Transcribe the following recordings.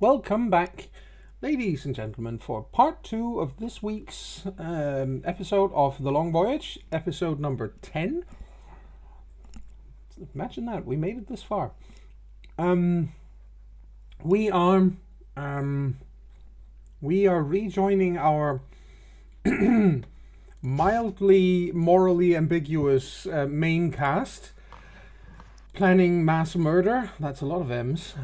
Welcome back, ladies and gentlemen, for part 2 of this week's episode of The Long Voyage, episode number 10. Imagine that, we made it this far. We are rejoining our mildly morally ambiguous main cast, planning mass murder. That's a lot of M's.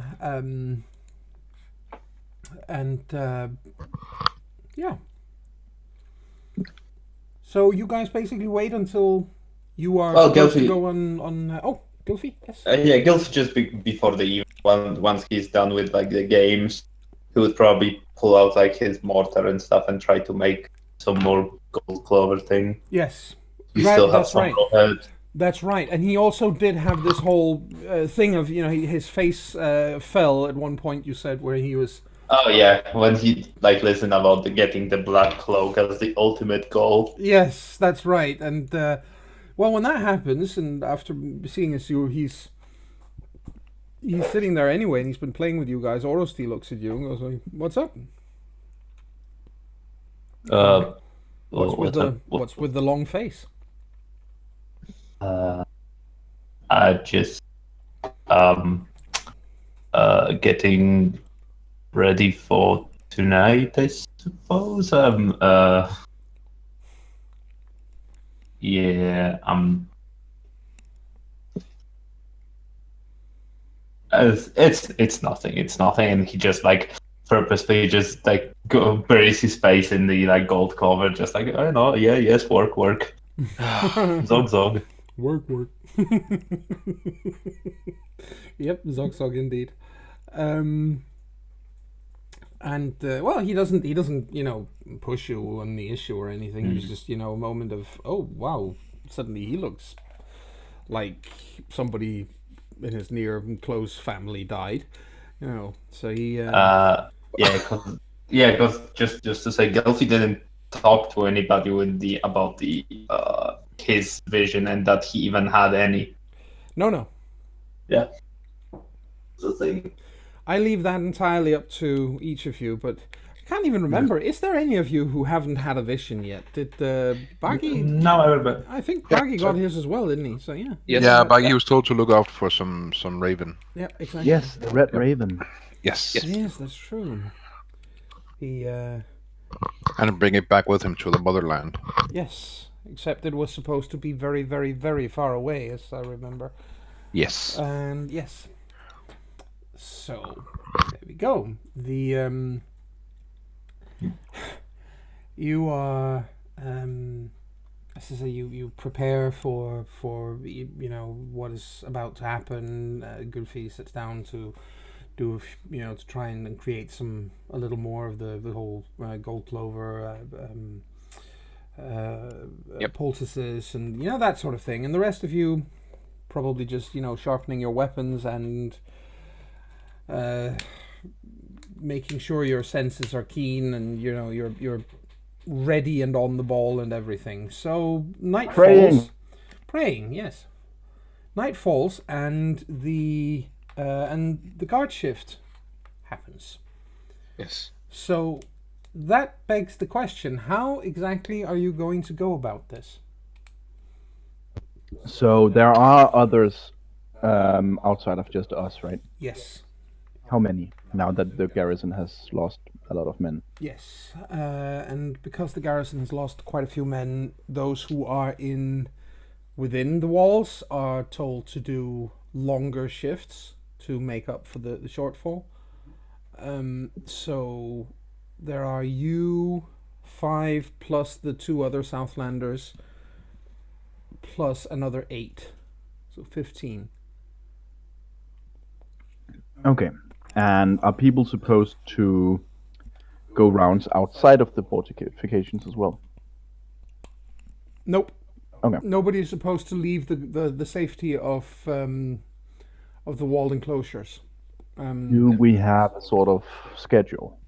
Yeah. So you guys basically wait until you are supposed to go on. Gylfi, yes. Yeah, Gylfi just before the event. Once he's done with the games, he would probably pull out his mortar and stuff and try to make some more gold clover thing. Yes. He still has some ahead. That's right, and he also did have this whole thing of his face fell at one point. You said where he was. Oh yeah, when he listened about getting the black cloak as the ultimate goal. Yes, that's right. And when that happens, and after seeing us, he's sitting there anyway, and he's been playing with you guys. Orosty looks at you and goes like, "What's up?" What's with the long face? Just getting ready for tonight, I suppose. It's nothing. It's nothing, and he just purposely just buries his face in the gold cover, just I don't know. Yeah, yes, work. Zog. Work. Yep, zog indeed. He doesn't push you on the issue or anything. It's just a moment of, oh wow, suddenly he looks like somebody in his near and close family died, so he because just to say, Gylfi didn't talk to anybody about his vision and that he even had any. No. Yeah. The thing. I leave that entirely up to each of you, but I can't even remember. Is there any of you who haven't had a vision yet? Did Baggy? No, I think Baggy got his as well, didn't he? So yeah. Yes. Yeah, Baggy was told to look out for some raven. Yeah, exactly. Yes, the red raven. Yes, that's true. He and bring it back with him to the motherland. Yes, except it was supposed to be very, very, very far away, as I remember. Yes. And yes. So there we go. The you are as I say, you prepare for what is about to happen. Gylfi sits down to do to try and create a little more of the whole gold clover poultices and that sort of thing, and the rest of you probably just sharpening your weapons and making sure your senses are keen and you're ready and on the ball and everything. So night falls. Praying, yes. Night falls and the guard shift happens. Yes. So that begs the question: how exactly are you going to go about this? So there are others outside of just us, right? Yes. How many? Now that the garrison has lost a lot of men. Yes, and because the garrison has lost quite a few men, those who are within the walls are told to do longer shifts to make up for the shortfall. So there are you 5 plus the 2 other Southlanders plus another 8, so 15. Okay. And are people supposed to go rounds outside of the fortifications as well? Nope. Okay. Nobody is supposed to leave the safety of the walled enclosures. Do we have a sort of schedule?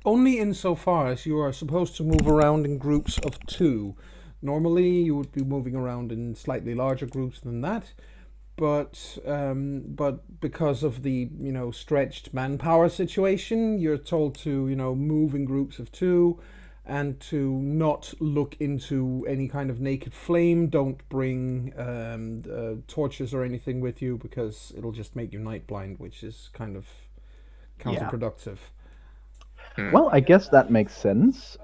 Only insofar as you are supposed to move around in groups of 2. Normally, you would be moving around in slightly larger groups than that. but because of the stretched manpower situation, you're told to move in groups of two, and to not look into any kind of naked flame. Don't bring torches or anything with you, because it'll just make you night blind, which is kind of counterproductive. Well, I guess that makes sense.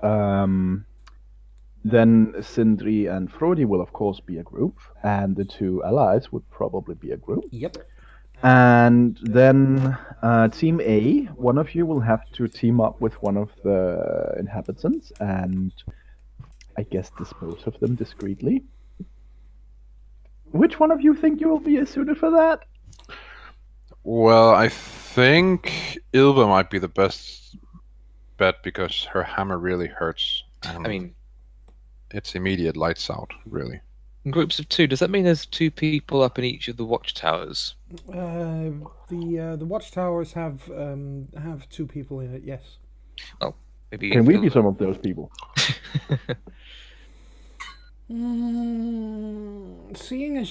Then Sindri and Frodi will, of course, be a group, and the two allies would probably be a group. Yep. And then Team A, one of you will have to team up with one of the inhabitants and I guess dispose of them discreetly. Which one of you think you will be suited for that? Well, I think Ilva might be the best bet because her hammer really hurts. I mean, it's immediate lights out, really. in groups of two, does that mean there's two people up in each of the watchtowers? The watchtowers have two people in it. Yes. Well, maybe. Can we be some of those people? Seeing as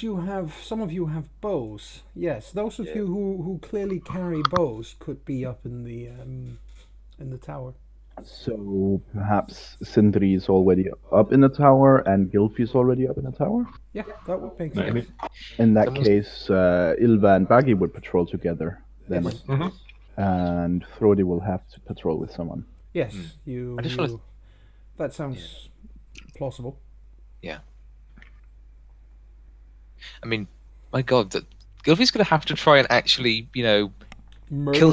some of you have bows, yes, those of you who clearly carry bows could be up in the tower. So perhaps Sindri is already up in the tower and Gylfi is already up in the tower? Yeah, that would make Maybe. sense. In that case, Ilva and Baggy would patrol together then. Yes. And Frodi will have to patrol with someone. Yes, I just wanna- that sounds plausible. Yeah. I mean, my God, Gylfi's going to have to try and actually, kill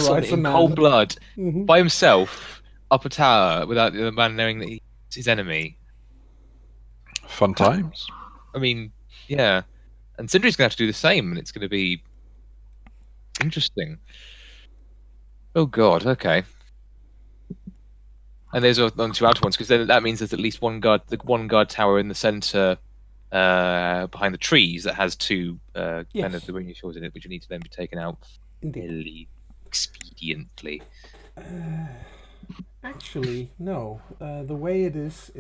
someone Murderize a in man. cold blood Mhm. by himself up a tower without the other man knowing that he's his enemy. Fun times. I mean, yeah. And Sindri's going to have to do the same, and it's going to be interesting. Oh, God, okay. And there's on two outer ones, because then that means there's at least one guard tower in the center behind the trees that has two kind Yes. of the ring shores in it, which need to then be taken out Indeed. fairly expediently. Actually, no. The way it is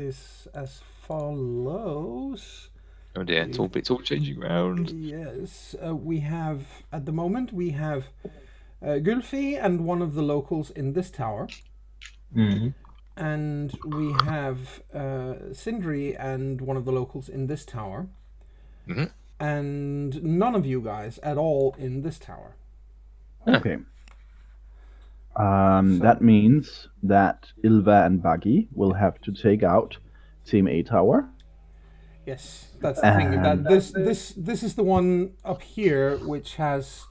as follows. Oh dear, it's all changing around. Yes, we have at the moment Gylfi and one of the locals in this tower. And we have Sindri and one of the locals in this tower. Mhm. And none of you guys at all in this tower. Okay. That means that Ilva and Baggy will have to take out Team A tower. Yes, that's the thing. That this is the one up here which has,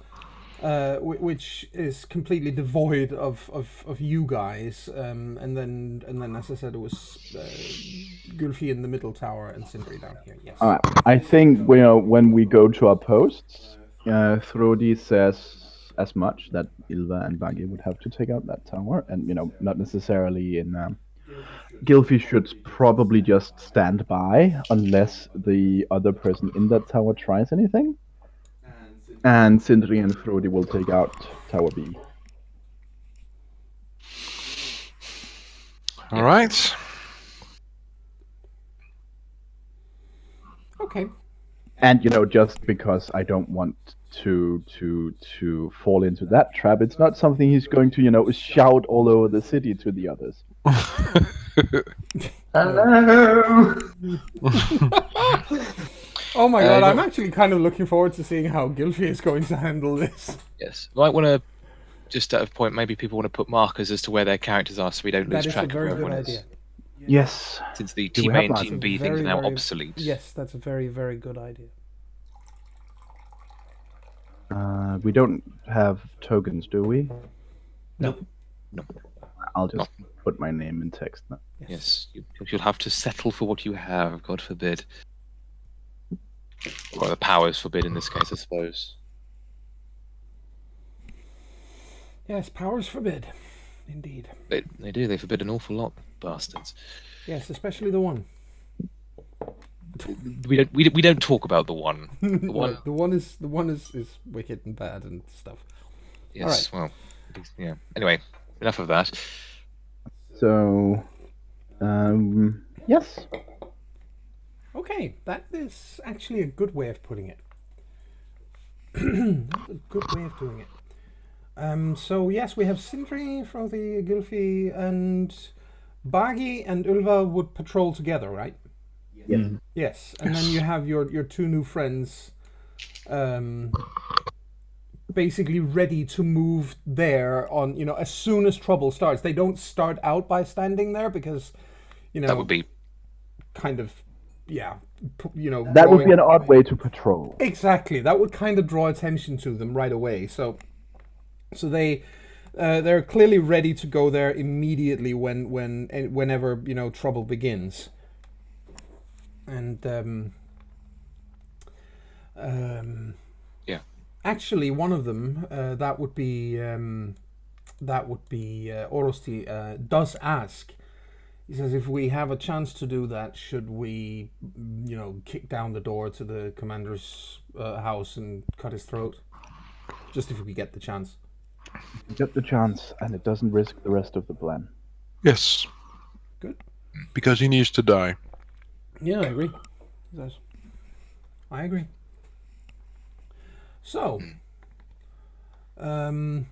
which is completely devoid of you guys. And then as I said, it was Gylfi in the middle tower and Sindri down here. Yes. All right. I think when we go to our posts, Throdi says as much that Ilva and Baggy would have to take out that tower, and not necessarily in. Gylfi should probably just stand by unless the other person in that tower tries anything. And Sindri and Frodi will take out Tower B. All right. Okay. And just because I don't want to fall into that trap, it's not something he's going to shout all over the city to the others. Hello. Oh my god, I'm actually kind of looking forward to seeing how Gylfi is going to handle this. Yes, might want to just at a point. Maybe people want to put markers as to where their characters are, so we don't lose That is a track of where very good everyone idea. is. Yes. Since the Do we Team have A and markers? Team B things are now obsolete. Yes, that's a very, very good idea. We don't have tokens, do we? No. I'll just put my name in text now. Yes, you'll have to settle for what you have. God forbid. Well, the powers forbid in this case, I suppose. Yes, powers forbid. Indeed. They do. They forbid an awful lot, bastards. Yes, especially the one. We don't talk about the one. The one. The one is wicked and bad and stuff. Yes. Well. Yeah. Anyway, enough of that. So, yes. Okay, that is actually a good way of putting it. That's a good way of doing it. So yes, we have Sindri, Frothy, Gylfi, and Bagi and Ulva would patrol together, right? Yes. Yes, and then you have your two new friends, basically ready to move there on, as soon as trouble starts. They don't start out by standing there because, That would be kind of, yeah, That would be an odd way to patrol. Exactly, that would kind of draw attention to them right away. So they're clearly ready to go there immediately whenever trouble begins. And yeah. Actually, one of them that would be Orosti does ask. He says, if we have a chance to do that, should we, kick down the door to the commander's house and cut his throat? Just if we get the chance. Get the chance, and it doesn't risk the rest of the plan. Yes. Good. Because he needs to die. Yeah, I agree. I agree. So, well,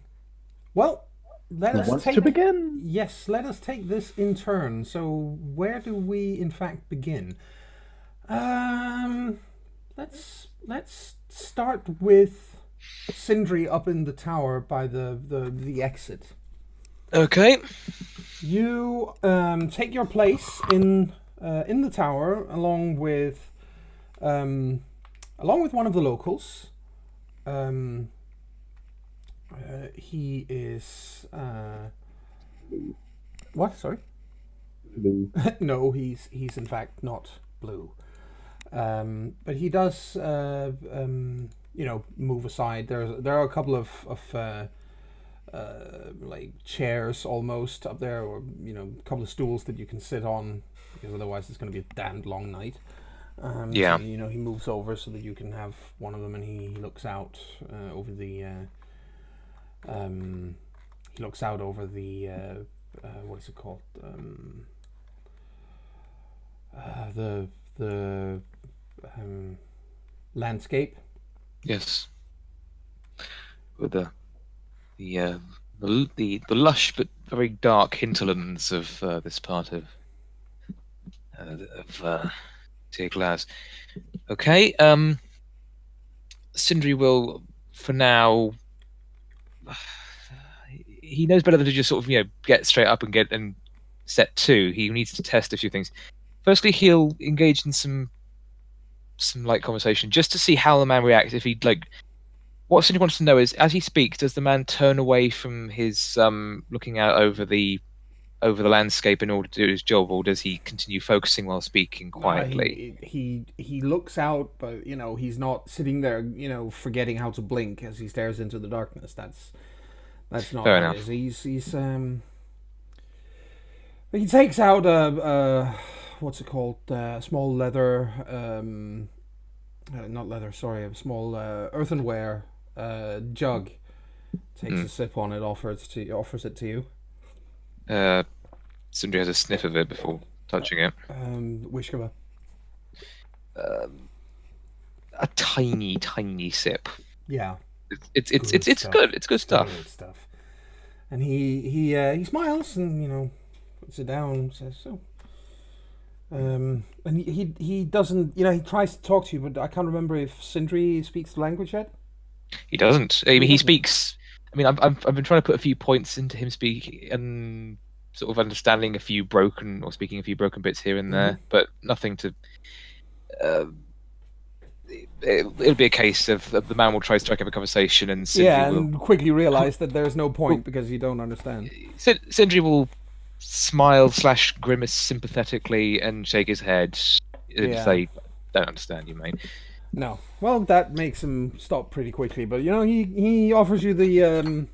let us to begin? Yes, let us take this in turn. So, where do we, in fact, begin? Let's start with Sindri up in the tower by the exit. Okay. You take your place in the tower along with one of the locals. He is what? Sorry. Blue. No, he's in fact not blue. But he does move aside. There are a couple of like chairs almost up there, or a couple of stools that you can sit on, because otherwise it's going to be a damned long night. Yeah. So, he moves over so that you can have one of them, and he looks out over the. He looks out over the what is it called? The landscape. Yes. With the lush but very dark hinterlands of this part of Tir Glass. Okay. Sindri will, for now. He knows better than to just sort of get straight up and set to. He needs to test a few things. Firstly, he'll engage in some light conversation just to see how the man reacts. If he what Sindri wants to know is, as he speaks, does the man turn away from his looking out over the landscape in order to do his job, or does he continue focusing while speaking quietly? He looks out, but he's not sitting there, forgetting how to blink as he stares into the darkness. That's not Fair how enough. it is. He takes out a what's it called? Small leather, not leather. Sorry, a small earthenware jug. Takes a sip on it. Offers it to you. Sindri has a sniff of it before touching it. Wishkava. A tiny sip. Yeah. It's good. It's good stuff. Good stuff. And he smiles and puts it down and says so. And he doesn't, he tries to talk to you, but I can't remember if Sindri speaks the language yet. He doesn't. I mean, he speaks. I mean, I've been trying to put a few points into him speaking and sort of understanding speaking a few broken bits here and there, but nothing to. It'll be a case of the man will try to strike up a conversation, and Sindri will quickly realize that there's no point because you don't understand. Sindri will smile / grimace sympathetically and shake his head and say, "Don't understand you, mate." No, well, that makes him stop pretty quickly. But he offers you the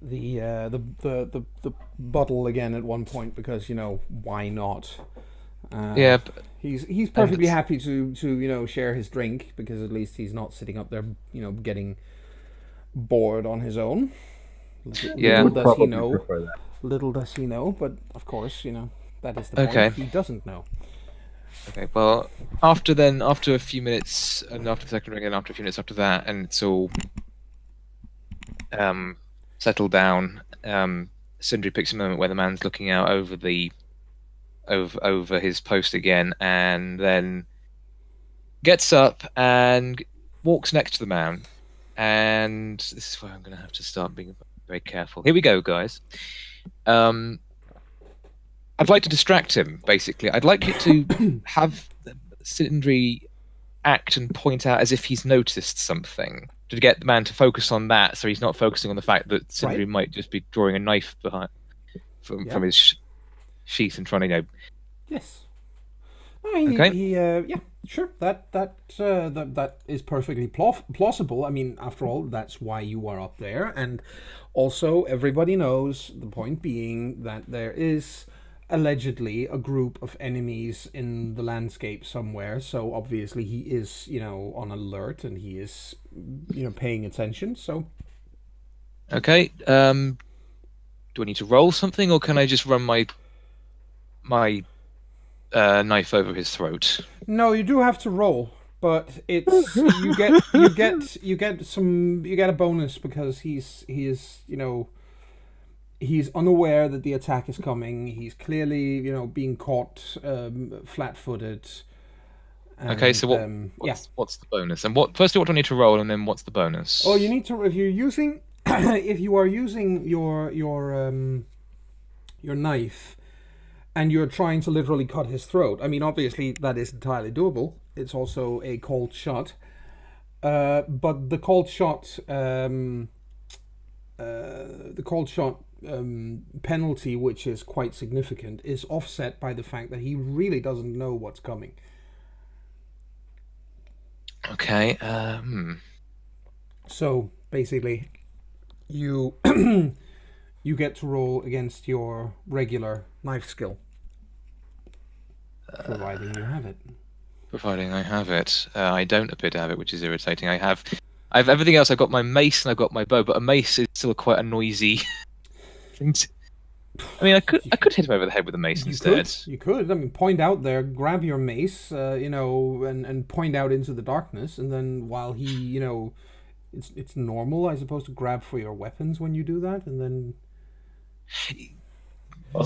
the bottle again at one point because why not? He's perfectly happy to share his drink because at least he's not sitting up there getting bored on his own. Little does he know. Little does he know, but of course that is the point. He doesn't know. Okay, well, after a few minutes, and after the second ring, and after a few minutes after that, and it's all settled down, Sindri picks a moment where the man's looking out over his post again, and then gets up and walks next to the man. And this is where I'm going to have to start being very careful. Here we go, guys. I'd like to distract him, basically. I'd like you to have Sindri act and point out as if he's noticed something, to get the man to focus on that, so he's not focusing on the fact that Sindri might just be drawing a knife behind from his sheath and trying to, Yes. I mean, Okay. Yeah, sure. That is perfectly plausible. I mean, after all, that's why you are up there, and also everybody knows. The point being that there is allegedly a group of enemies in the landscape somewhere. So obviously he is, on alert, and he is, paying attention. So. Okay. Do I need to roll something, or can I just run my knife over his throat? No, you do have to roll, but it's you get a bonus because he is he's unaware that the attack is coming. He's clearly being caught flat-footed. Okay, so what's the bonus? And firstly, what do I need to roll, and then what's the bonus? Oh, you need to, if you're using if you are using your knife, and you're trying to literally cut his throat. I mean, obviously that is entirely doable. It's also a cold shot, but the cold shot penalty, which is quite significant, is offset by the fact that he really doesn't know what's coming. Okay. So basically, you you get to roll against your regular knife skill, providing you have it. Providing I have it. I don't appear to have it, which is irritating. I have everything else. I've got my mace and I've got my bow, but a mace is still quite a noisy thing. I mean, I could hit him over the head with a mace instead. You could. I mean, point out there, grab your mace, and point out into the darkness, and then while he, it's normal, I suppose, to grab for your weapons when you do that, and then.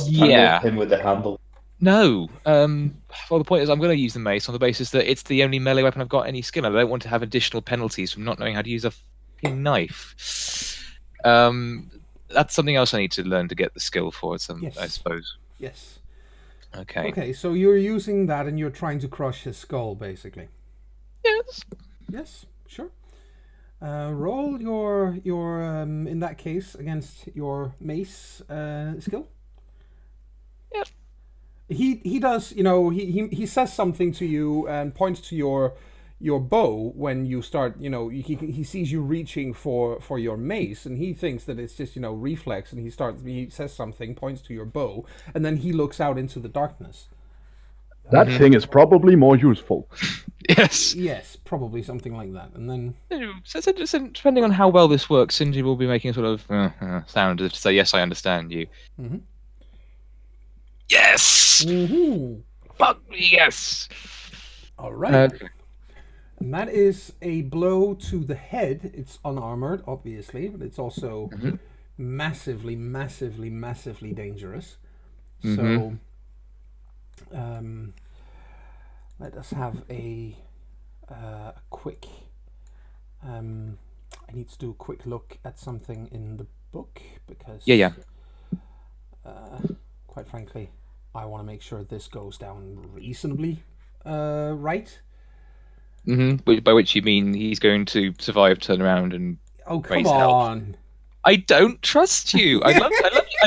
Yeah. Him with the handle. No. Well, the point is, I'm going to use the mace on the basis that it's the only melee weapon I've got any skill. I don't want to have additional penalties from not knowing how to use a fucking knife. That's something else I need to learn to get the skill for. Yes. I suppose. Yes. Okay. Okay, so you're using that, and you're trying to crush his skull, basically. Yes. Yes. Sure. Roll your in that case against your mace skill. Yep. He does, he says something to you and points to your bow when you start, he sees you reaching for your mace, and he thinks that it's just, reflex, and he says something, points to your bow, and then he looks out into the darkness. That thing is probably more useful. Yes. Yes, probably something like that. And then So depending on how well this works, Sindri will be making a sort of sound as if to say, "Yes, I understand you." Mm-hmm. Yes. Mm-hmm. Fuck me, yes. All right. And that is a blow to the head. It's unarmored, obviously, but it's also massively, massively, massively dangerous. So, let us have a quick. I need to do a quick look at something in the book because. Yeah. Quite frankly, I want to make sure this goes down reasonably right. By which you mean he's going to survive, turn around, and come on! I don't trust you. I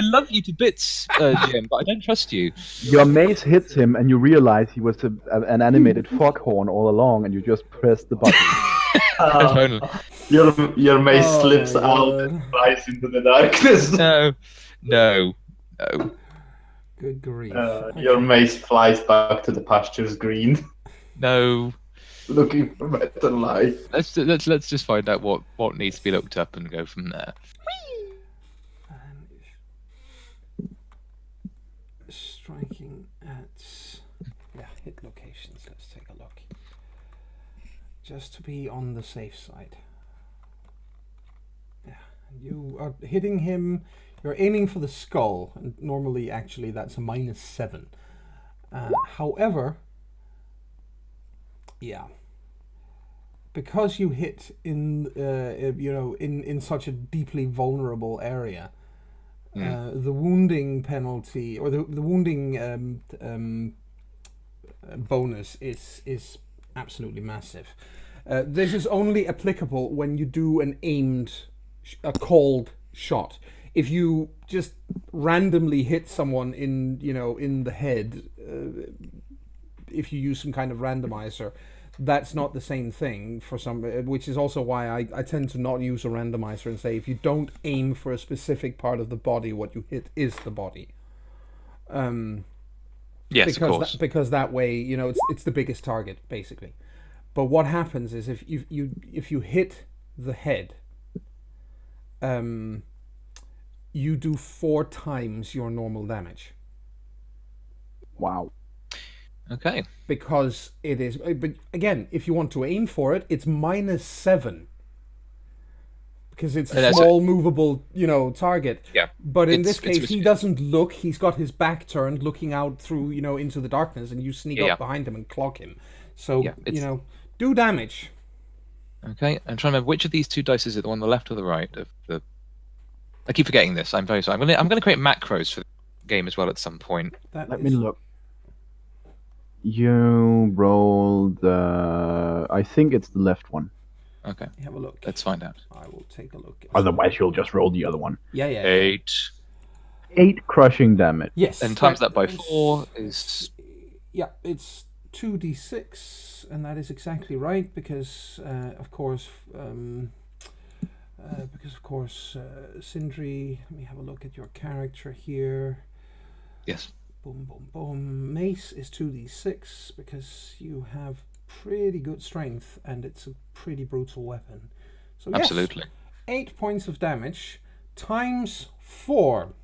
love you to bits, Jim, but I don't trust you. Your mace hits him, and you realize he was an animated foghorn all along, and you just press the button. Your mace slips out and flies into the darkness. No. Good grief. Your mace flies back to the pastures green. No. Looking for better life. Let's just find out what needs to be looked up and go from there. Striking at hit location. just to be on the safe side. Yeah, you are hitting him. You're aiming for the skull, and normally, actually, that's a -7. However, yeah, because you hit in, in such a deeply vulnerable area, the wounding penalty or the wounding bonus is absolutely massive. This is only applicable when you do a called shot. If you just randomly hit someone in the head, if you use some kind of randomizer, that's not the same thing for some, which is also why I tend to not use a randomizer and say if you don't aim for a specific part of the body, what you hit is the body. Yes, of course. Because that way, it's the biggest target basically. But what happens is if you hit the head, you do 4 times your normal damage. Wow. Okay. Because it is, but again, if you want to aim for it, it's -7. Because it's a small, movable, target. Yeah. But in this case, he doesn't look. He's got his back turned, looking out through, into the darkness, and you sneak up behind him and clock him. So, do damage. Okay, I'm trying to remember which of these 2 dice is it, the one on the left or the right of the. I keep forgetting this. I'm very sorry. I'm gonna create macros for the game as well at some point. Let me look. You rolled. I think it's the left one. Okay. Have a look. Let's find out. I will take a look. Otherwise, you'll just roll the other one. Yeah. 8. 8 crushing damage. Yes. And times that by 4 is. Yeah, it's 2d6, and that is exactly right because, of course, Sindri. Let me have a look at your character here. Yes. Boom, boom, boom. Mace is 2d6 because you have pretty good strength and it's a pretty brutal weapon. So absolutely. Yes, 8 points of damage times 4.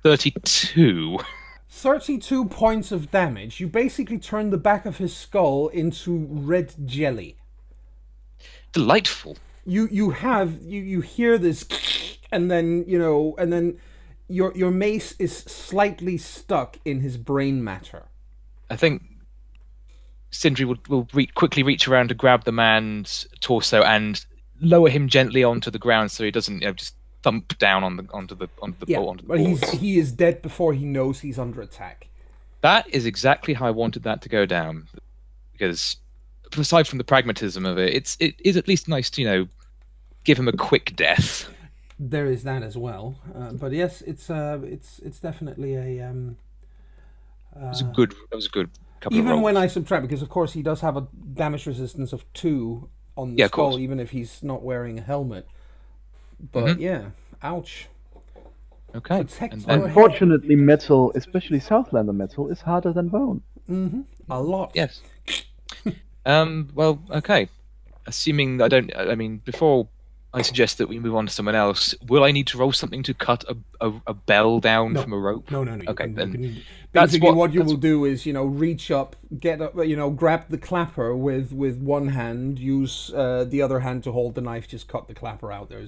32. 32 points of damage. You basically turn the back of his skull into red jelly. Delightful. You hear this, and then your mace is slightly stuck in his brain matter. I think Sindri will quickly reach around to grab the man's torso and lower him gently onto the ground so he doesn't just thump down onto the board. But he is dead before he knows he's under attack. That is exactly how I wanted that to go down, because aside from the pragmatism of it, it is at least nice to give him a quick death. There is that as well, but yes, it's definitely a. That was a good couple of rolls. Even when I subtract, because of course he does have a damage resistance of 2 on the skull, even if he's not wearing a helmet. But ouch. Okay. Unfortunately, metal, especially Southlander metal, is harder than bone. A lot. Yes. Well, okay. Assuming before I suggest that we move on to someone else, will I need to roll something to cut a bell down from a rope? No. Okay, then basically what you will do is, reach up, get up, grab the clapper with one hand, use the other hand to hold the knife, just cut the clapper out. There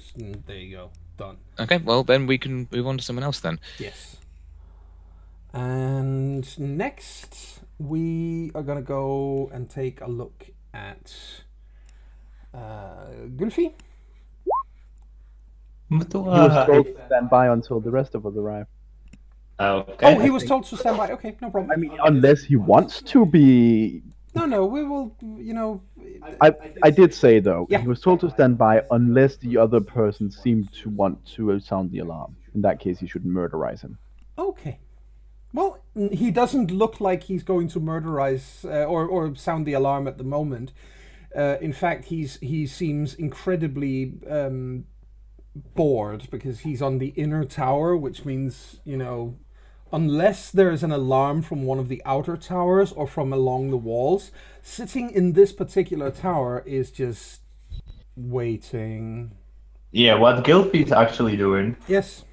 you go. Done. Okay, well then we can move on to someone else then. Yes. And next we are gonna go and take a look at Gulfi. He was told to stand by until the rest of us arrive. Okay. Oh, he was told to stand by. Okay, no problem. I mean, unless he wants to be. No, we will. I did say though, Yeah. he was told to stand by unless the other person seemed to want to sound the alarm. In that case, he should murderize him. Okay. Well, he doesn't look like he's going to murderize or sound the alarm at the moment. In fact, he seems incredibly bored because he's on the inner tower, which means, unless there's an alarm from one of the outer towers or from along the walls, sitting in this particular tower is just waiting. Yeah, what Gilfy is actually doing Yes.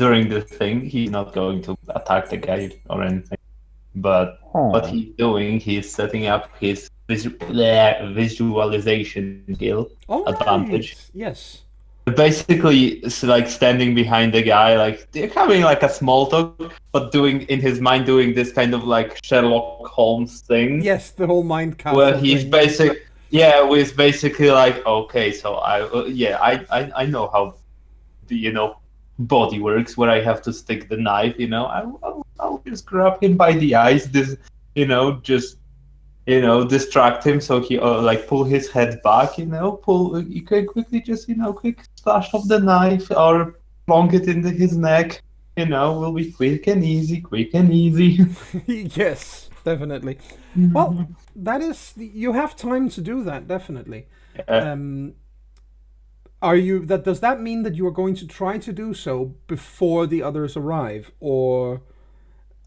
during this thing, he's not going to attack the guy or anything. But what he's doing, he's setting up his visualization skill All advantage. right. Yes. Basically, it's like standing behind the guy, like they're having like a small talk, but doing this kind of like Sherlock Holmes thing. Yes, the whole mind castle Where he's thing. with basically like, okay, so I know how the body works, where I have to stick the knife. I'll just grab him by the eyes, just distract him, so he like pull his head back. You can quickly just quick slash of the knife or plonk it into his neck. Will be quick and easy. Yes, definitely. Well, that is, you have time to do that, definitely. Does that mean that you are going to try to do so before the others arrive, or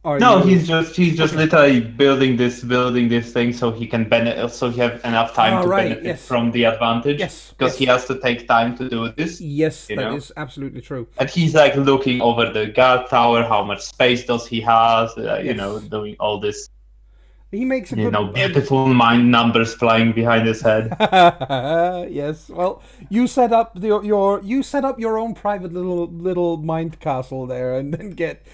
No, he's just literally building this thing so he can so he have enough time to benefit from the advantage. Yes, because he has to take time to do this. Yes, that is absolutely true. And he's like looking over the guard tower. How much space does he have? Doing all this. He makes a beautiful mind numbers flying behind his head. Yes. Well, you set up your own private little mind castle there, and then get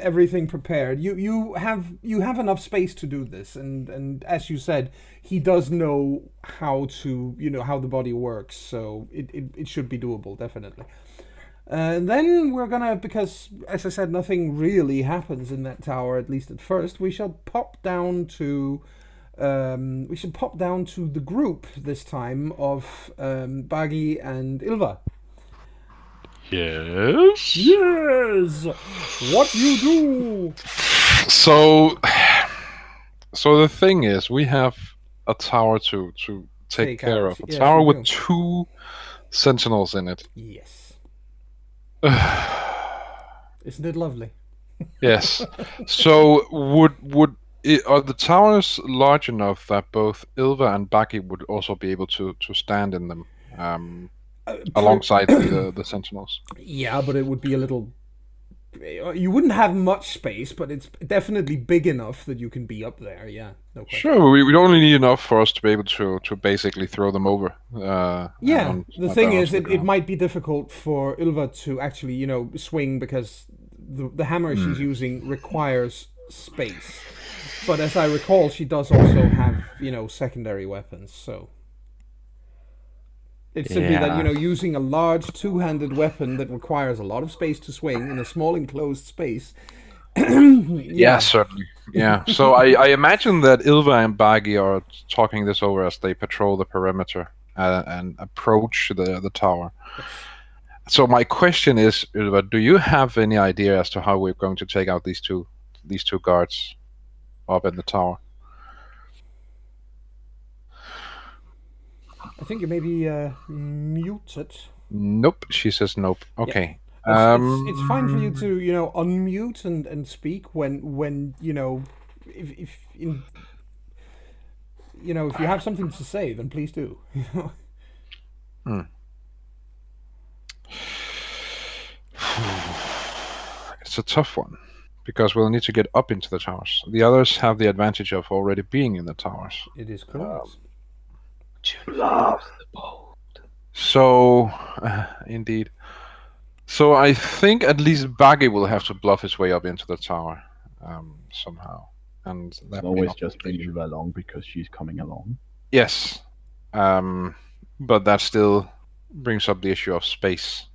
everything prepared. You have enough space to do this, and as you said, he does know how how the body works, so it should be doable, definitely. And then we're gonna, because as I said, nothing really happens in that tower, at least at first. We shall pop down to the group this time of Baggy and Ilva. Yes. Yes. What you do? So the thing is, we have a tower to take care of. A tower with 2 sentinels in it. Yes. Isn't it lovely? Yes. So are the towers large enough that both Ilva and Baki would also be able to stand in them alongside the sentinels? Yeah, but it would be a little. You wouldn't have much space, but it's definitely big enough that you can be up there. Yeah, no question. Sure, we only need enough for us to be able to basically throw them over. The thing is, it might be difficult for Ilva to actually, swing, because the hammer she's using requires space. But as I recall, she does also have, secondary weapons, so. It's simply that, using a large 2-handed weapon that requires a lot of space to swing in a small enclosed space. Yeah, certainly. Yeah. So I imagine that Ilva and Bagi are talking this over as they patrol the perimeter and approach the tower. So my question is, Ilva, do you have any idea as to how we're going to take out these two guards up in the tower? I think you may be muted. Nope, she says nope. Okay. Yeah. It's fine for you to unmute and speak when if you have something to say, then please do. It's a tough one, because we'll need to get up into the towers. The others have the advantage of already being in the towers. It is correct. Love the bold. So, indeed. So I think at least Baggy will have to bluff his way up into the tower somehow, and that always just bring Ilva along because she's coming along. Yes, but that still brings up the issue of space.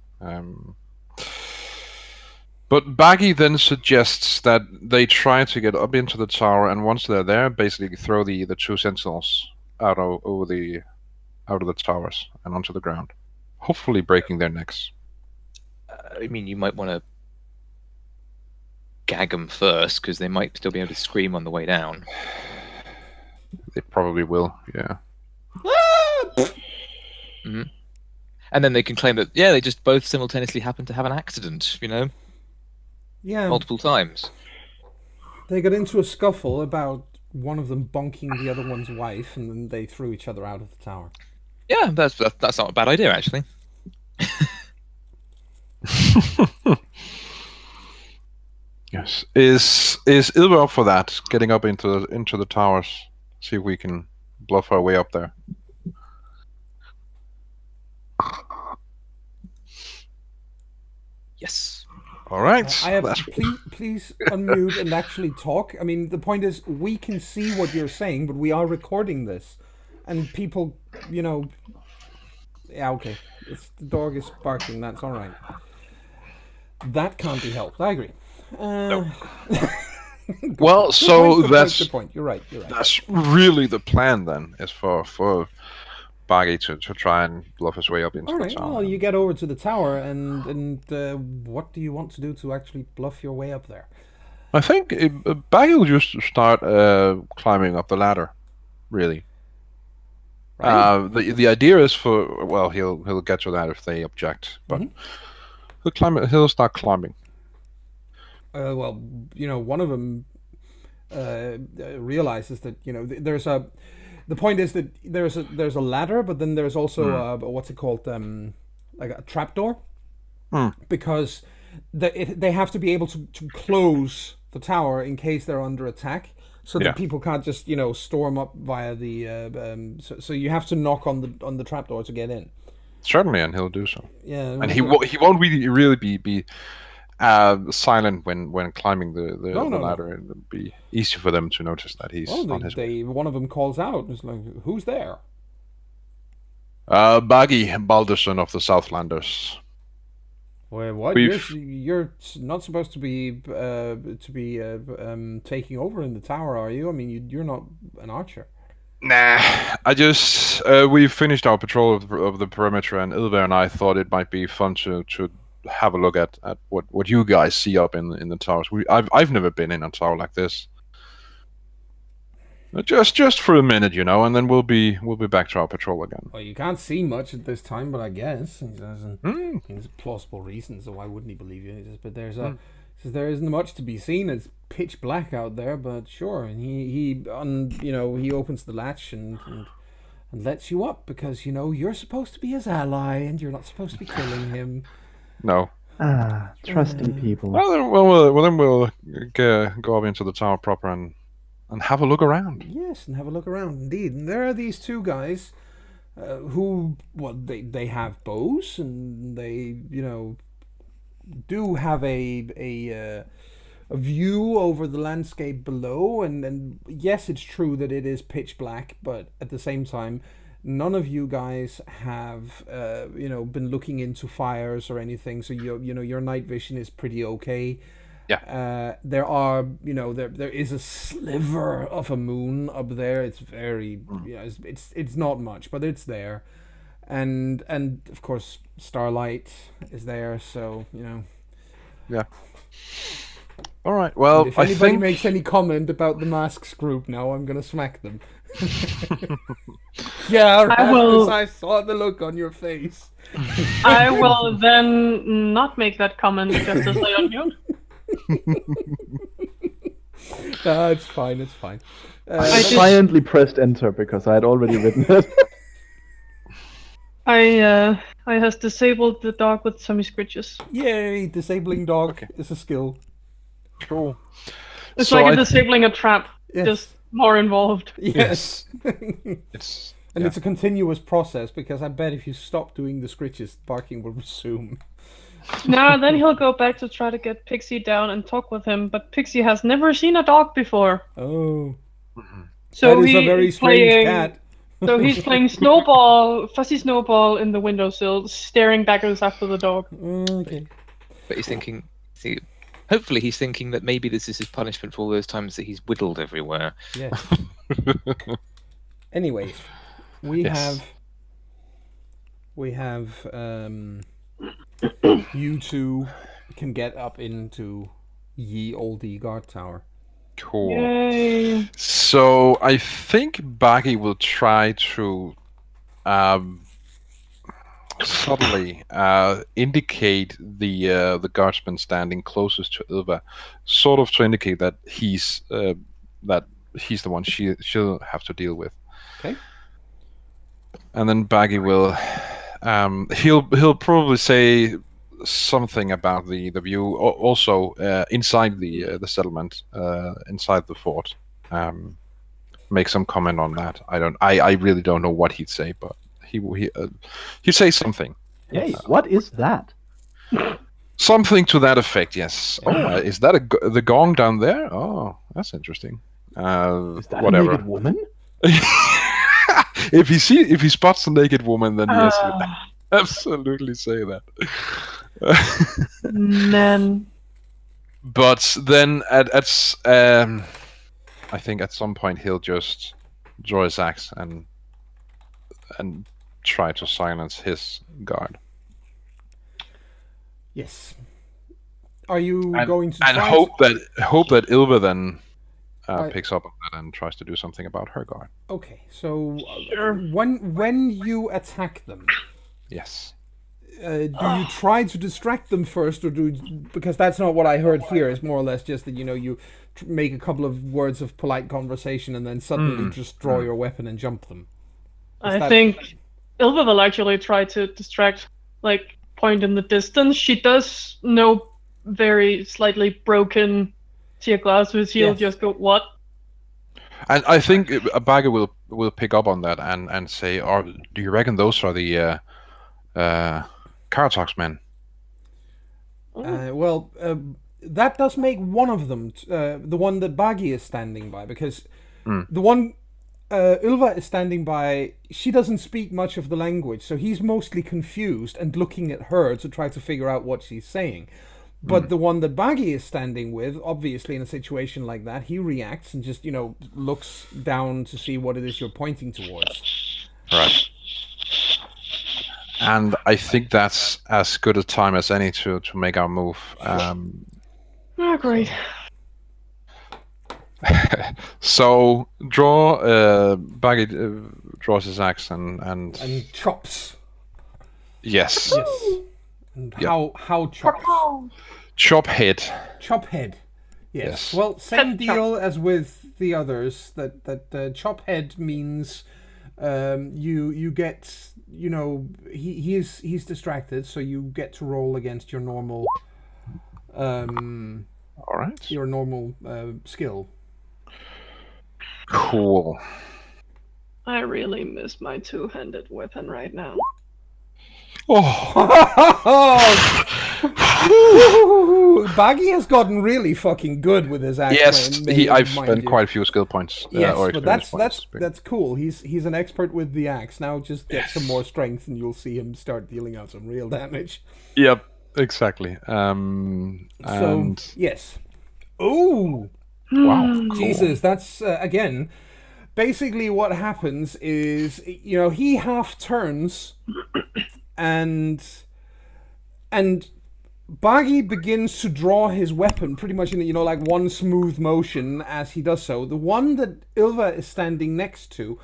But Baggy then suggests that they try to get up into the tower, and once they're there, basically throw the 2 sentinels out of the towers and onto the ground, hopefully breaking their necks. I mean, you might want to gag them first, because they might still be able to scream on the way down. They probably will, yeah. Mm-hmm. And then they can claim that, they just both simultaneously happen to have an accident, Yeah. multiple times. They got into a scuffle about one of them bonking the other one's wife, and then they threw each other out of the tower. Yeah, that's not a bad idea, actually. Yes. Is Ilva up for that? Getting up into the towers. See if we can bluff our way up there. Yes. All right. I have please unmute and actually talk. I mean, the point is, we can see what you're saying, but we are recording this, and people, yeah, okay. The dog is barking. That's all right. That can't be helped. I agree. Well, so that's good point. You're right. That's really the plan then, is for Baggy to try and bluff his way up into the tower. Well, you get over to the tower, and what do you want to do to actually bluff your way up there? I think Baggy will just start climbing up the ladder, really. Right. The idea is he'll get to that if they object, but he'll start climbing. One of them realizes that there's a. The point is that there's a ladder, but then there's also what's it called, like a trapdoor, because they have to be able to close the tower in case they're under attack, so that people can't just storm up via the. So you have to knock on the trapdoor to get in. Certainly, and he'll do so. Yeah, and he won't really be silent when climbing the ladder. It would be easy for them to notice that he's on his way. One of them calls out, it's like, who's there? Baggy Balderson of the Southlanders. Wait, what? You're not supposed to be taking over in the tower, are you? I mean, you're not an archer. Nah, I just we finished our patrol of the perimeter, and Ilver and I thought it might be fun to have a look at what you guys see up in the towers. I've never been in a tower like this. Just for a minute, and then we'll be back to our patrol again. Well, you can't see much at this time, but I guess there's plausible reasons, so why wouldn't he believe you? But there isn't much to be seen. It's pitch black out there, but sure. And he opens the latch and lets you up because you're supposed to be his ally and you're not supposed to be killing him. No. Trusting people. Well, then we'll go up into the tower proper and have a look around. Yes, and have a look around, indeed. And there are these two guys who, they have bows, and they, do have a view over the landscape below. And yes, it's true that it is pitch black, but at the same time, none of you guys have, been looking into fires or anything. So your night vision is pretty okay. Yeah. There are, there is a sliver of a moon up there. It's very, it's not much, but it's there, and of course starlight is there. So Yeah. All right. Well, if anybody makes any comment about the masks group now, I'm gonna smack them. Yeah, I saw the look on your face. I will then not make that comment just as I unmute. It's fine. I silently pressed enter because I had already written it. I has disabled the dog with tummy scritches. Yay! Disabling dog is a skill. Cool. It's like disabling a trap, just more involved. Yes. It's a continuous process because I bet if you stop doing the scritches, barking will resume. No, then he'll go back to try to get Pixie down and talk with him, but Pixie has never seen a dog before. Oh. So that is a very strange cat. So he's playing Fuzzy Snowball in the windowsill, staring daggers after the dog. Okay. But he's thinking, hopefully he's thinking that maybe this is his punishment for all those times that he's whittled everywhere. Yes. Anyways, we have you two can get up into ye olde guard tower. Cool. Yay. So I think Baggy will try to subtly indicate the guardsman standing closest to Ilva, sort of to indicate that he's the one she'll have to deal with. Okay. And then Baggy will he'll probably say something about the view also inside the settlement, inside the fort. make some comment on that. I really don't know what he'd say, but he'd say something. Hey, what is that? Something to that effect, yes. Oh, is that the gong down there? Oh, that's interesting. Is that whatever. a naked woman? If he spots a naked woman, then yes, he'd absolutely say that. Man. But then I think at some point he'll just draw his axe and try to silence his guard. Yes. Are you And- going to And try hope that Ilva then Right. picks up on that and tries to do something about her guard. Okay, so Sure. when you attack them, Yes. do you try to distract them first, or because that's not what I heard here. It's more or less just that you make a couple of words of polite conversation and then suddenly just draw your weapon and jump them. I think Ilva will actually try to distract, like, point in the distance. She does know very slightly broken tear glass, so she'll Yes. just go, what? And I think Baga will pick up on that and say, "Or do you reckon those are the Karatox men?" That does make one of them the one that Bagi is standing by, because the one Ilva is standing by, she doesn't speak much of the language, so he's mostly confused and looking at her to try to figure out what she's saying. But the one that Bagi is standing with, obviously in a situation like that, he reacts and just, looks down to see what it is you're pointing towards. Right. And I think that's as good a time as any to make our move. Oh, great. So Baggy draws his axe and chops. yes, Yes. And Yep. how chops? chop head. Chop head. Yes. Yes. Well, same Head deal as with the others. That chop head means you get he's distracted, so you get to roll against your normal All right. your normal skill. Cool. I really miss my two-handed weapon right now. Oh. Baggy has gotten really fucking good with his axe. Yes, I've mind spent you. quite a few skill points. Yes, or but experience that's cool. He's an expert with the axe. Now just get some more strength, and you'll see him start dealing out some real damage. Yep, exactly. So yes. Ooh, Wow, cool. Jesus, that's again. Basically, what happens is he half turns, and Baggy begins to draw his weapon pretty much in like one smooth motion as he does so. The one that Ilva is standing next to,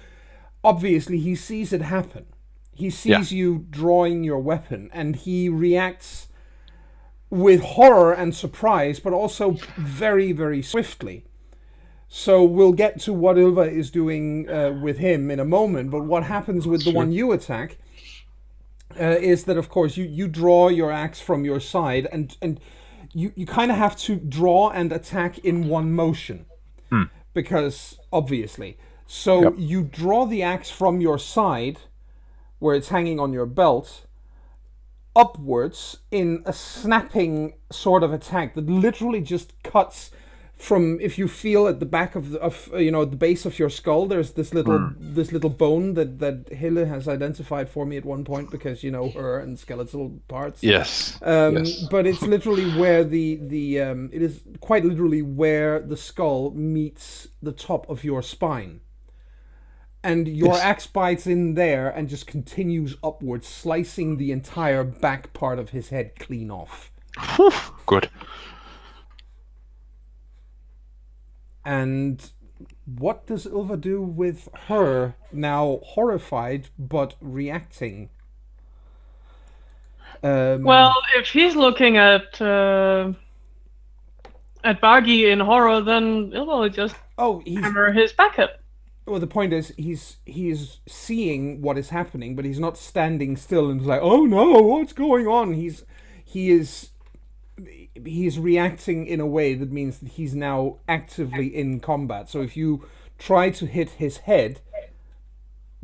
obviously he sees it happen. He sees you drawing your weapon, and he reacts with horror and surprise, but also very, very swiftly. So we'll get to what Ilva is doing with him in a moment, but what happens with the one you attack is that, of course, you draw your axe from your side, and you kind of have to draw and attack in one motion, because, obviously. So you draw the axe from your side, where it's hanging on your belt, upwards in a snapping sort of attack that literally just cuts from, if you feel at the back of the base of your skull, there's this little bone that Hille has identified for me at one point, because her and skeletal parts. Yes. But it's literally where it is quite literally where the skull meets the top of your spine. And your axe bites in there and just continues upwards, slicing the entire back part of his head clean off. Good. And what does Ilva do with her, now horrified but reacting? Well, if he's looking at Baggy in horror, then Ilva will just hammer his back up. Well, the point is, he's seeing what is happening, but he's not standing still and like, oh no, what's going on? He is reacting in a way that means that he's now actively in combat. So if you try to hit his head,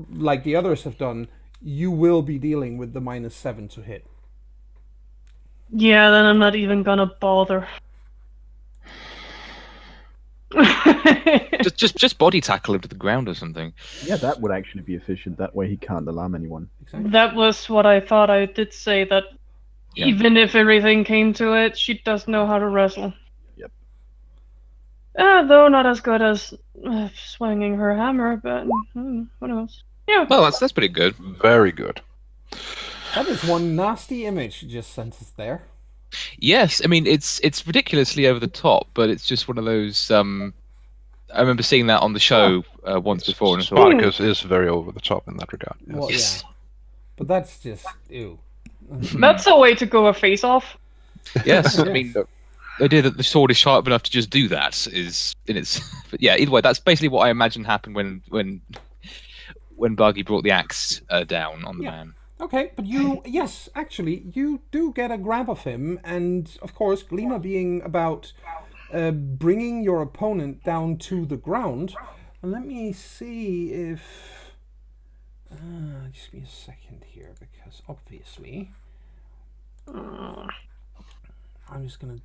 like the others have done, you will be dealing with the -7 to hit. Yeah, then I'm not even gonna bother. just body tackle him to the ground or something. Yeah, that would actually be efficient. That way he can't alarm anyone. Exactly. That was what I thought. I did say that Yeah. even if everything came to it, she does know how to wrestle. Yep. Though not as good as swinging her hammer, but who knows? Yeah. Well, that's pretty good. Very good. That is one nasty image you just sent us there. Yes, I mean it's ridiculously over the top, but it's just one of those. I remember seeing that on the show once before, and I thought, Spartacus is very over the top in that regard. Yes. Well, Yes. yeah. But that's just ew. That's a way to go a face off. yes, I Yes. mean the idea that the sword is sharp enough to just do that is in its. But yeah, either way, that's basically what I imagine happened when Buggy brought the axe down on the Yeah. man. Okay, but yes, actually, you do get a grab of him, and of course, Glima being about bringing your opponent down to the ground. And let me see if. Just give me a second here, because obviously, I'm just gonna.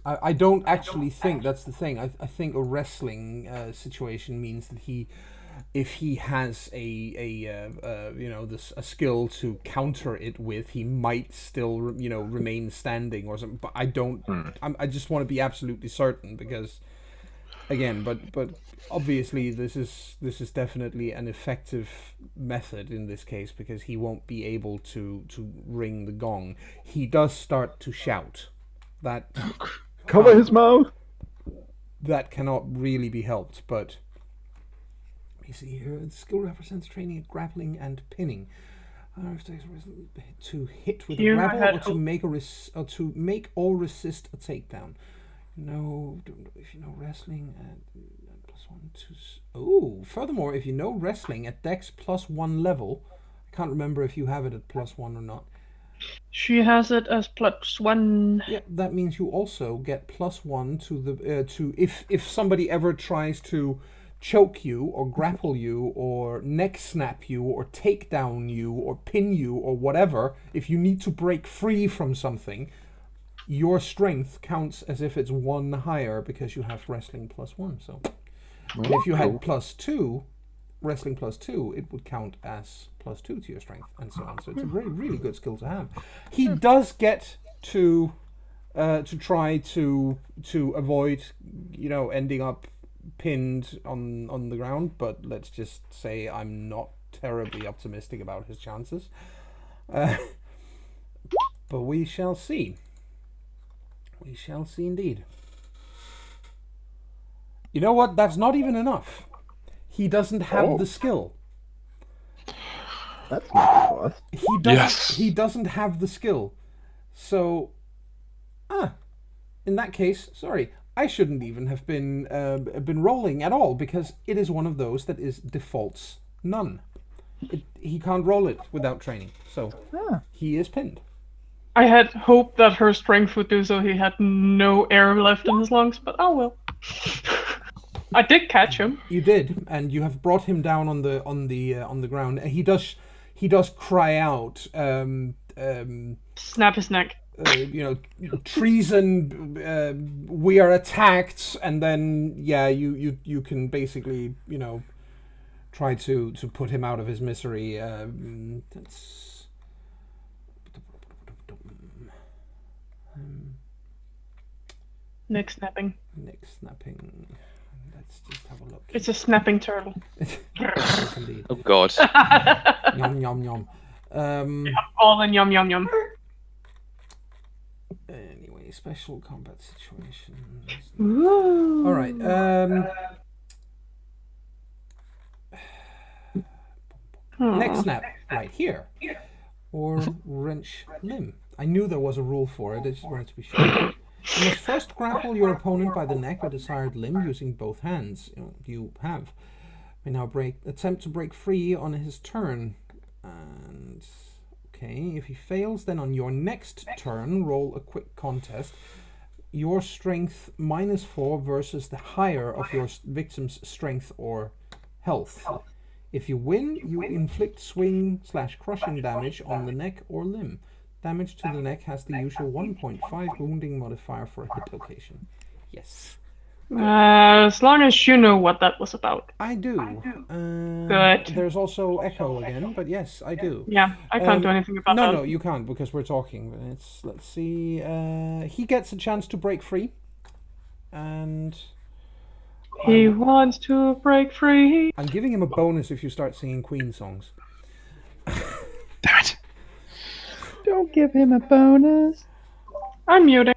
I don't actually think that's the thing. I think a wrestling situation means that if he has a skill to counter it with, he might still remain standing or something. But I don't. I just want to be absolutely certain, because again, but obviously this is definitely an effective method in this case, because he won't be able to ring the gong. He does start to shout. That Cover his mouth. that cannot really be helped, but. You see here, the skill represents training at grappling and pinning. To hit with a Here I grapple, had or to make or resist a takedown. If you know wrestling at +1 to. Oh, furthermore, if you know wrestling at Dex +1 level, I can't remember if you have it at +1 or not. She has it as +1. Yeah, that means you also get +1 to the if somebody ever tries to choke you or grapple you or neck snap you or take down you or pin you or whatever. If you need to break free from something, your strength counts as if it's 1 higher, because you have wrestling +1. So if you had +2, wrestling +2, it would count as +2 to your strength, and so on. So it's a really, really good skill to have. He does get to try to avoid ending up pinned on the ground, but let's just say I'm not terribly optimistic about his chances. But we shall see. We shall see indeed. You know what? That's not even enough. He doesn't have the skill. That's not fast. He doesn't have the skill. So, in that case, sorry, I shouldn't even have been rolling at all, because it is one of those that is defaults none. He can't roll it without training, so he is pinned. I had hoped that her strength would do so he had no air left in his lungs, but oh well. I did catch him. You did, and you have brought him down on the ground. He does cry out. Snap his neck. Treason. We are attacked, and then you can basically try to put him out of his misery. That's. Neck snapping. Neck snapping. Let's just have a look. It's a snapping turtle. Yes, indeed. Oh God. Yum yum yum. All in yum yum yum. Anyway, special combat situations. Ooh. All right. Neck snap right here, or wrench limb. I knew there was a rule for it. I just wanted to be sure. You must first grapple your opponent by the neck or desired limb using both hands. You have. May now attempt to break free on his turn. And okay, if he fails, then on your next turn, roll a quick contest. your strength -4 versus the higher of your victim's strength or health. If you win, you inflict swing/crushing damage on the neck or limb. Damage to the neck has the usual 1.5 wounding modifier for a hit location. Yes. As long as you know what that was about. I do. Good. There's also echo again, but yes, I do. Yeah, I can't do anything about that. No, you can't because we're talking. Let's see. He gets a chance to break free, and he wants to break free. I'm giving him a bonus if you start singing Queen songs. Damn it! Don't give him a bonus. I'm muting.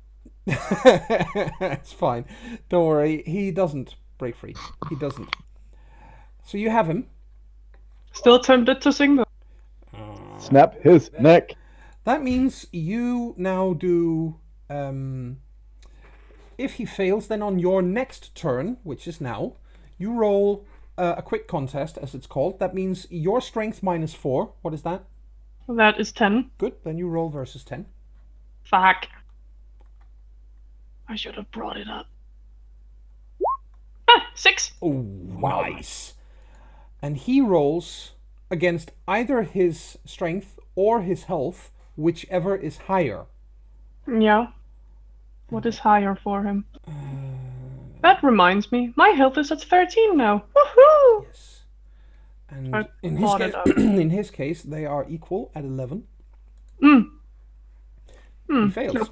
It's fine. Don't worry. He doesn't break free. He doesn't. So you have him. Still tempted to sing though. Snap his neck. That means you now do. If he fails, then on your next turn, which is now, you roll a quick contest, as it's called. That means your strength -4. What is that? That is 10. Good. Then you roll versus 10. Fuck. I should have brought it up. 6. Oh, nice. And he rolls against either his strength or his health, whichever is higher. Yeah. What is higher for him? That reminds me, my health is at 13 now. Woohoo! Yes. And I in brought it up. in his case, they are equal at 11. He fails.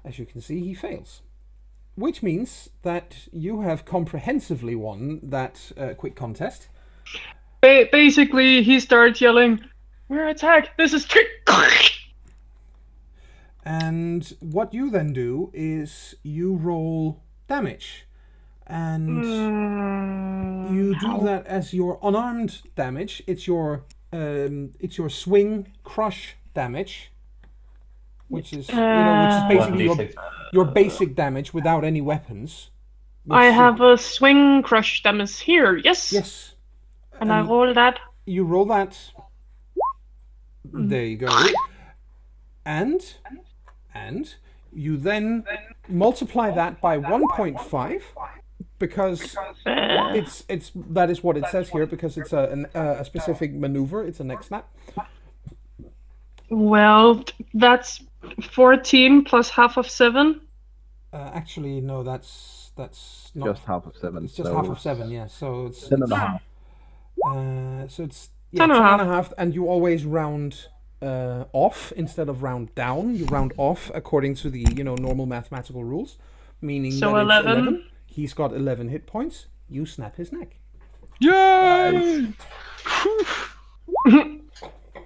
As you can see, he fails. Which means that you have comprehensively won that quick contest. Basically, he starts yelling, "We're attacked! This is trick!" And what you then do is you roll damage. And you do that as your unarmed damage. It's your swing crush damage. Which is basically your basic damage without any weapons. I have a swing crush damage here, yes. Yes. And I roll that. You roll that. There you go. And you then multiply that by 1.5 because that is what it says here because it's a specific maneuver. It's a neck snap. Well, that's 14 plus half of 7. Actually, no, that's not Just half of 7. It's just half of 7, yeah. So it's 10.5. So it's 10.5, and you always round off instead of round down. You round off according to the normal mathematical rules, meaning so that 11. It's 11. He's got 11 hit points. You snap his neck. Yay!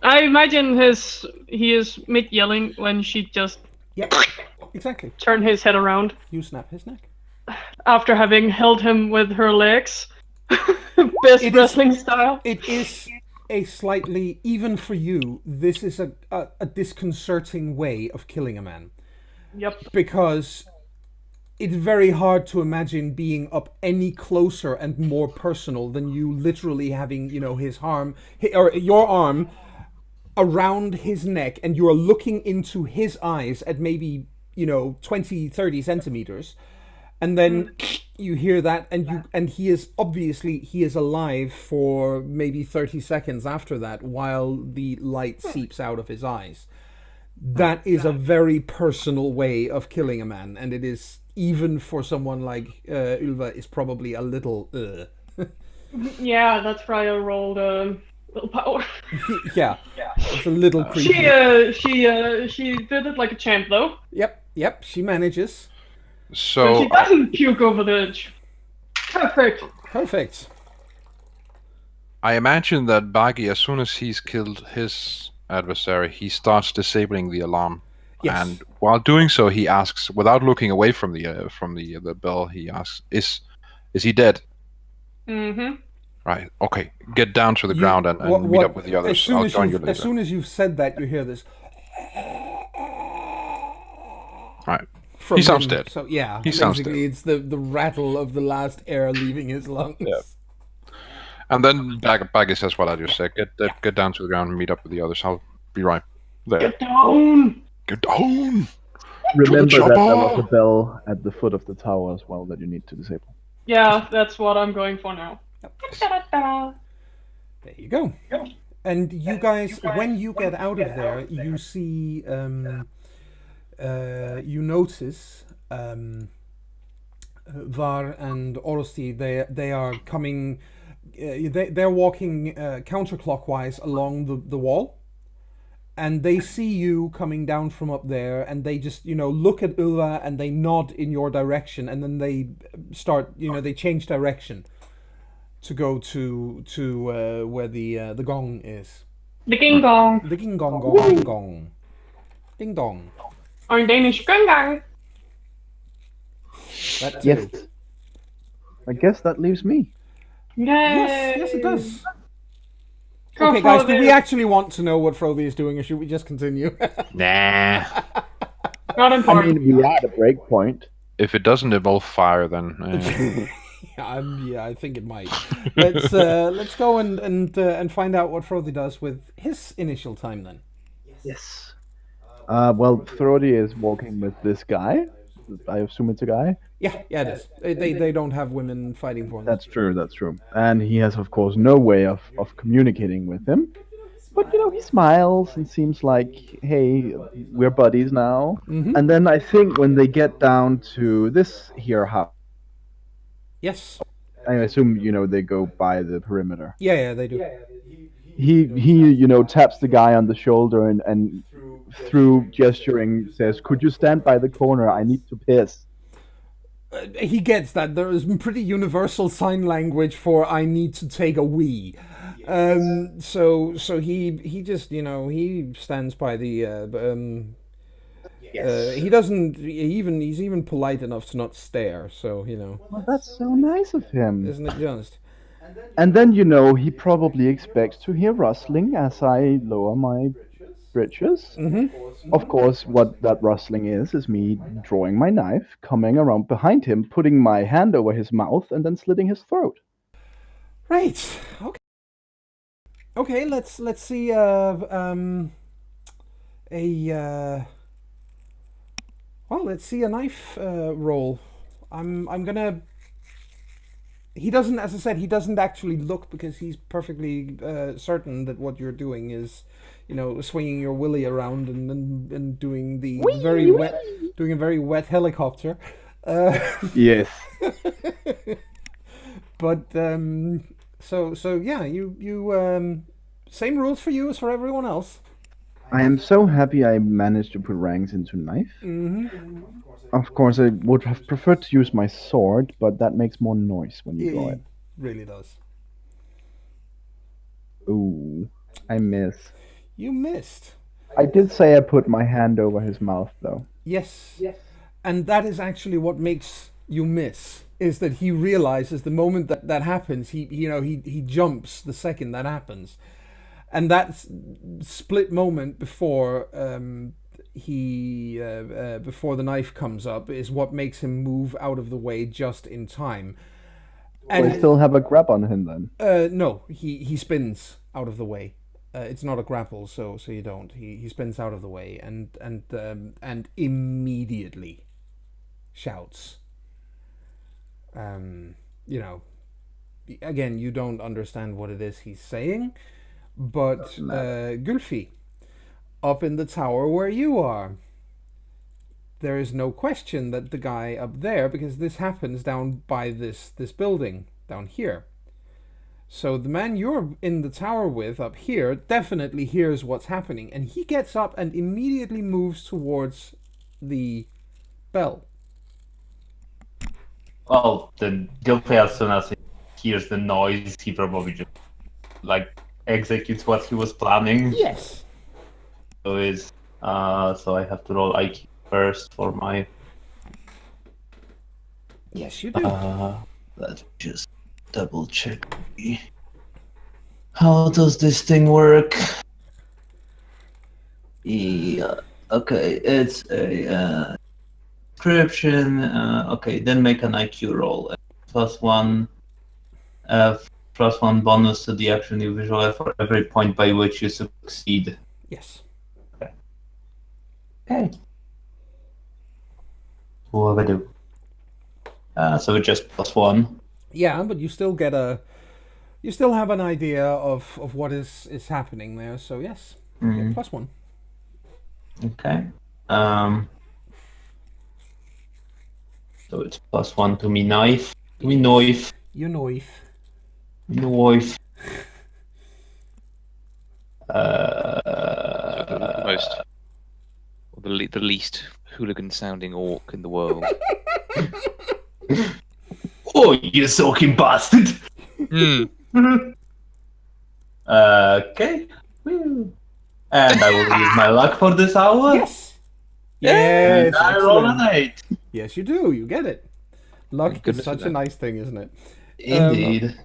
I imagine he is mid yelling when she just Exactly. turn his head around You snap his neck. after having held him with her legs, best wrestling style. It is a slightly, even for you, this is a disconcerting way of killing a man. Yep. Because it's very hard to imagine being up any closer and more personal than you literally having, his arm, or your arm around his neck, and you are looking into his eyes at maybe, 20, 30 centimeters. And then you hear that, and he is alive for maybe 30 seconds after that, while the light seeps out of his eyes. That is a very personal way of killing a man, and it is, even for someone like Ylva, is probably a little. Yeah, that's why I rolled willpower. Yeah, it's a little creepy. She did it like a champ, though. Yep, she manages. So she doesn't puke over the edge. Perfect. I imagine that Baggy, as soon as he's killed his adversary, he starts disabling the alarm. Yes. And while doing so, he asks, without looking away from the bell, he asks, "Is he dead?" Mm-hmm. Right. Okay. Get down to the ground and meet up with the others. I'll join you later. As soon as you've said that, you hear this. Right. He sounds dead. So yeah, he sounds dead. It's the rattle of the last air leaving his lungs. Yeah. And then Baggy says what I just said. Get down to the ground and meet up with the others. I'll be right there. Get down! Get down! Remember that there was chopper! a bell at the foot of the tower as well that you need to disable. Yeah, that's what I'm going for now. There you go. And you guys, when you get out of there, you see, you notice Var and Orosti. They are coming. They're walking counterclockwise along the wall, and they see you coming down from up there, and they just look at Ylva and they nod in your direction, and then they start they change direction to go to where the gong is. The King Gong. The King Gong Gong Gong. Ding dong. Or in Danish, Gung Gang. That too. Yes. I guess that leaves me. Yay! Yes, it does. Go Okay, guys, do we Frothy. actually want to know what Frothy is doing, or should we just continue? Nah. Not I important. mean, we are at a break point. If it doesn't involve fire, then Yeah, I think it might. Let's go and find out what Frothy does with his initial time then. Yes. Well, Thrody is walking with this guy. I assume it's a guy. Yeah, it is. They don't have women fighting for them. That's true. And he has, of course, no way of communicating with him. But, he smiles and seems like, hey, we're buddies now. Mhm. And then I think when they get down to this here house, Yes. I assume, they go by the perimeter. Yeah, they do. He taps the guy on the shoulder and through gesturing says, "Could you stand by the corner? I need to piss." He gets that. There is pretty universal sign language for "I need to take a wee." So he just he stands by the. He doesn't he's even polite enough to not stare. So Well, that's so nice of him. isn't it just? And then he probably expects to hear rustling as I lower my britches. Mm-hmm. Of course, what that rustling is me drawing my knife, coming around behind him, putting my hand over his mouth, and then slitting his throat. Right. Okay. Let's see. Let's see a knife roll. I'm gonna. He doesn't, as I said, he doesn't actually look because he's perfectly certain that what you're doing is, swinging your willy around and doing the doing a very wet helicopter. Yes. But so yeah, you same rules for you as for everyone else. I am so happy I managed to put ranks into knife. Mm-hmm. Of course, I would have preferred to use my sword, but that makes more noise when you draw it. Really does. Ooh, I miss. You missed. I did say I put my hand over his mouth, though. Yes. And that is actually what makes you miss, is that he realizes the moment that happens, he jumps the second that happens. And that split moment before before the knife comes up is what makes him move out of the way just in time. And I still have a grab on him then? No, he spins out of the way. It's not a grapple, so you don't. He spins out of the way and immediately shouts. Again, you don't understand what it is he's saying, but Gulfi, up in the tower where you are, there is no question that the guy up there, because this happens down by this building down here. So the man you're in the tower with up here definitely hears what's happening, and he gets up and immediately moves towards the bell. Well, then Gilpay, as soon as he hears the noise, he probably just executes what he was planning. Yes. So I have to roll IQ first for my. Yes, you do. Let's just double check. How does this thing work? Yeah. Okay, it's a description. Okay, then make an IQ roll. +1. +1 bonus to the action you visualize for every point by which you succeed. Yes. Okay. What do I do? So just +1. Yeah, but you still get you still have an idea of what is happening there. So yes, you get +1. Okay. So it's +1 to me knife. To me knife. You knife. Knife. The most, or the least hooligan-sounding orc in the world. Oh, you soaking bastard! Okay. Woo. And I will use my luck for this hour. Yes. Yes. And I roll Excellent. an 8. Yes, you do. You get it. Luck Thank is goodness such for a that. nice thing, isn't it? Indeed.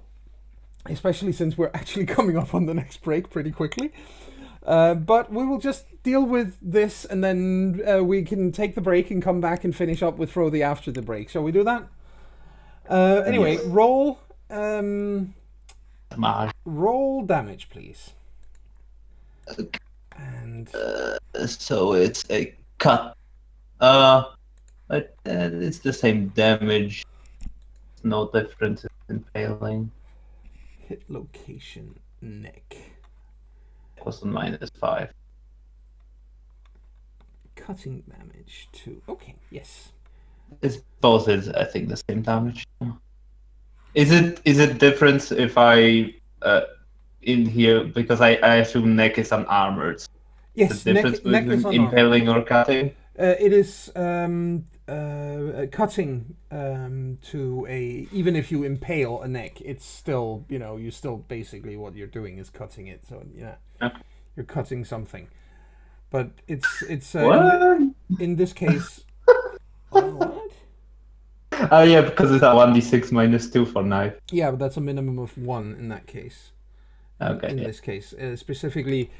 Especially since we're actually coming up on the next break pretty quickly. But we will just deal with this, and then we can take the break and come back and finish up with Frothy after the break. Shall we do that? Anyway, Yes. roll Smash. roll damage, please. Okay. And So it's a cut. But it's the same damage. No difference in impaling. hit location neck. +/-5. Cutting damage to. Okay, yes. It's both is I think the same damage. Is it different if I in here because I assume neck is unarmored. Yes, The difference neck between is unarmed. impaling or cutting? It is cutting to a. Even if you impale a neck, it's still, you still basically what you're doing is cutting it. So yeah, Okay. you're cutting something. But it's What? in this case. What? Oh yeah, because it's a 1d6 -2 for knife. Yeah, but that's a minimum of 1 in that case. Okay. In Yeah. this case, specifically,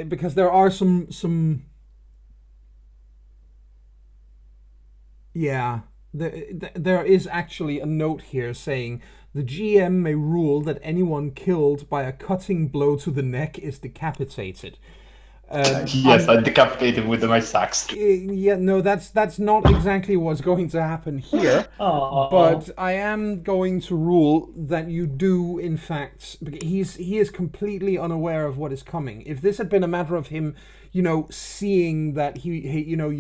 because there are some. Yeah, there is actually a note here saying the GM may rule that anyone killed by a cutting blow to the neck is decapitated. Yes, I decapitated with my sax. Yeah, no, that's not exactly what's going to happen here. But I am going to rule that you do, in fact, he is completely unaware of what is coming. If this had been a matter of him, seeing that he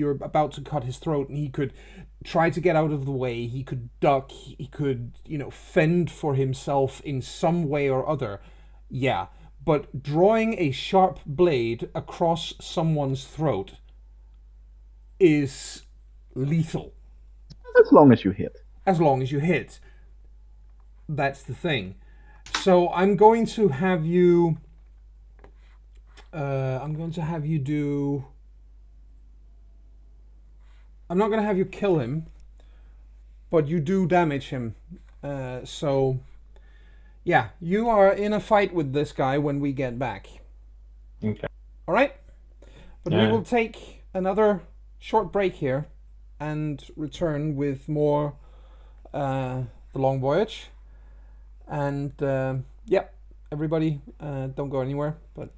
you're about to cut his throat and he could try to get out of the way, he could duck, he could, fend for himself in some way or other, yeah. But drawing a sharp blade across someone's throat is lethal. As long as you hit. As long as you hit. That's the thing. So I'm going to have you. I'm not going to have you kill him, but you do damage him. So. Yeah, you are in a fight with this guy when we get back. Okay. All right? But we Yeah. will take another short break here and return with more The Long Voyage. And, everybody, don't go anywhere. But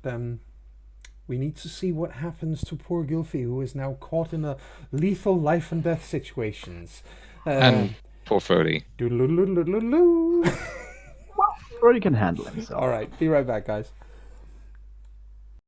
we need to see what happens to poor Gylfi, who is now caught in a lethal life and death situations. And poor Frody. Doodle-doodle-doodle-doodle. Or he can handle himself. All right, be right back, guys.